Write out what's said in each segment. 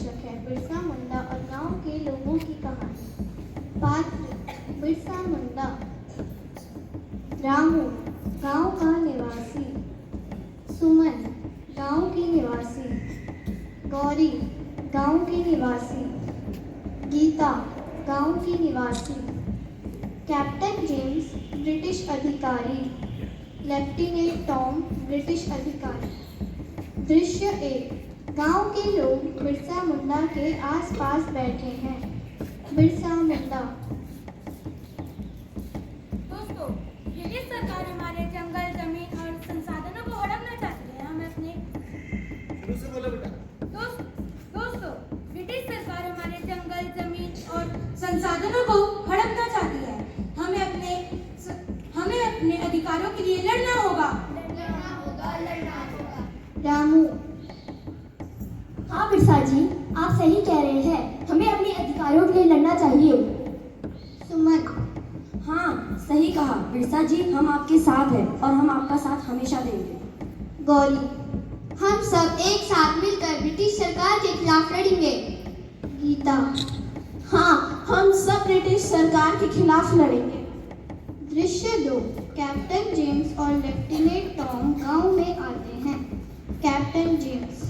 शीर्षक है बिरसा मुंडा और गांव के लोगों की कहानी। पात्र बिरसा मुंडा। रामू गांव का निवासी, सुमन गांव की निवासी, गौरी गांव की निवासी, गीता गांव की निवासी, कैप्टन जेम्स ब्रिटिश अधिकारी, लेफ्टिनेंट टॉम ब्रिटिश अधिकारी। दृश्य 1। गांव के लोग बिरसा मुंडा के आसपास बैठे हैं। बिरसा मुंडा। दोस्तों, ब्रिटिश सरकार हमारे जंगल, जमीन और संसाधनों को हड़पना चाहती है। हमें अपने दोस्तों, ब्रिटिश सरकार हमारे जंगल, जमीन और संसाधनों को हड़पना चाहती है। हमें अपने अधिकारों के लिए लड़ना होगा। रामू। हाँ बिरसा जी, आप सही कह रहे हैं, हमें अपने अधिकारों के लिए लड़ना चाहिए। सुमन। हाँ सही कहा बिरसा जी, हम आपके साथ हैं और हम आपका साथ हमेशा देंगे। गौरी। हम सब एक साथ मिलकर ब्रिटिश सरकार के खिलाफ लड़ेंगे। गीता। हाँ, हम सब ब्रिटिश सरकार के खिलाफ लड़ेंगे। दृश्य 2। कैप्टन जेम्स और लेफ्टिनेंट टॉम गांव में आते हैं। Captain James.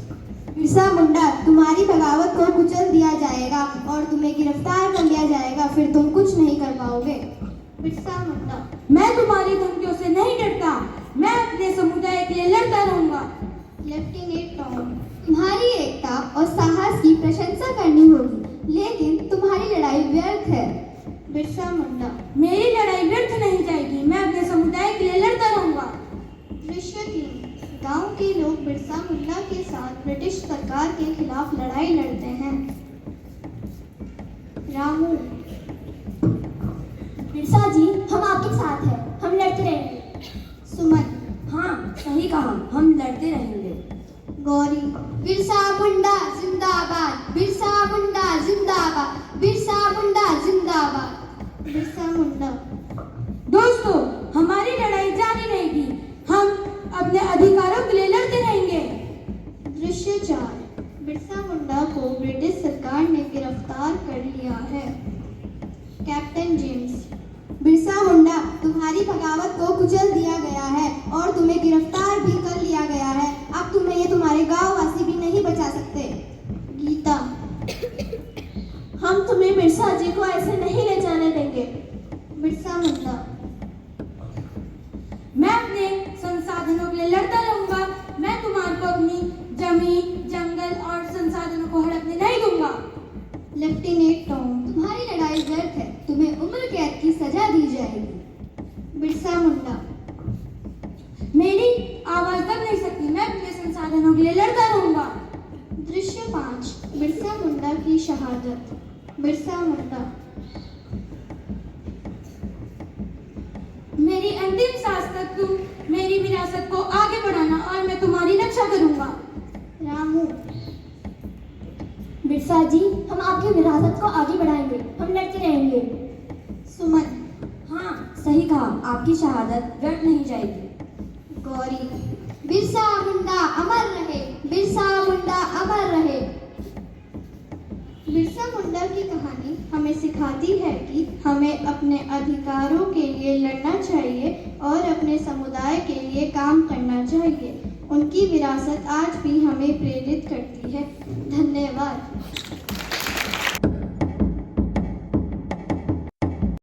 बिरसा मुंडा, तुम्हारी बगावत को कुचल दिया जाएगा और तुम्हें गिरफ्तार कर लिया जाएगा, फिर तुम कुछ नहीं कर पाओगे। बिरसा मुंडा। मैं तुम्हारी धमकियों से नहीं डरता। मैं अपने समुदाय के लिए लड़ता रहूंगा। Lieutenant Tom. तुम्हारी एकता और साहस की प्रशंसा करनी होगी, लेकिन तुम्हारी लड़ाई व्यर्थ है। बिरसा मुंडा। मेरी लड़ाई व्यर्थ नहीं जाएगी। मैं अपने समुदाय के लिए लड़ता रहूंगा। दृश्य 3। गांव के लोग बिरसा मुंडा के साथ ब्रिटिश सरकार के खिलाफ लड़ाई लड़ते हैं। रामू। बिरसा जी, हम आपके साथ हैं, हम लड़ते रहेंगे। सुमन। हाँ सही कहा, हम लड़ते रहेंगे। गौरी। बिरसा मुंडा जिंदाबाद, बिरसा मुंडा जिंदाबाद, बिरसा मुंडा जिंदाबाद। बिरसा मुंडा। दोस्तों, हमारी लड़ाई जारी रहेगी। हम अपने अधिकारों के लिए लड़ते रहेंगे। दृश्य 4। बिरसा मुंडा को ब्रिटिश सरकार ने गिरफ्तार कर लिया है। Captain James. बिरसा मुंडा, तुम्हारी बगावत को कुचल दिया गया है और तुम्हें गिरफ्तार भी कर लिया गया है। अब तुम्हें ये तुम्हारे गांव वासी भी नहीं बचा सकते। गीता। हम तुम्हें बिरसा जी को ऐसे नहीं ले जाने देंगे। बिरसा मुंडा। मैं अपने संसाधनों के लिए लड़ता रहूंगा। मैं तुम्हारे को अपनी जमीन, जंगल और संसाधनों को हड़पने नहीं दूंगा। Lieutenant Tom. तुम्हारी लड़ाई व्यर्थ है, तुम्हें उम्र कैद की सजा दी जाएगी। बिरसा मुंडा। मेरी आवाज दब नहीं सकती। मैं अपने संसाधनों के लिए लड़ता रहूंगा। दृश्य 5। बिरसा मुंडा की शहादत। बिरसा मुंडा। मेरी अंतिम सांस तक तुम मेरी विरासत को आगे बढ़ाना और मैं तुम्हारी रक्षा करूंगा। रामू। बिरसा जी, हम आपकी विरासत को आगे बढ़ाएंगे, हम लड़ते रहेंगे। सुमन। हाँ सही कहा, आपकी शहादत व्यर्थ नहीं जाएगी। गौरी। बिरसा मुंडा अमर रहे, बिरसा मुंडा अमर रहे। बिरसा मुंडा की कहानी हमें सिखाती है कि हमें अपने अधिकारों के लिए लड़ना चाहिए और अपने समुदाय के लिए काम करना चाहिए। उनकी विरासत आज भी हमें प्रेरित करती है। धन्यवाद।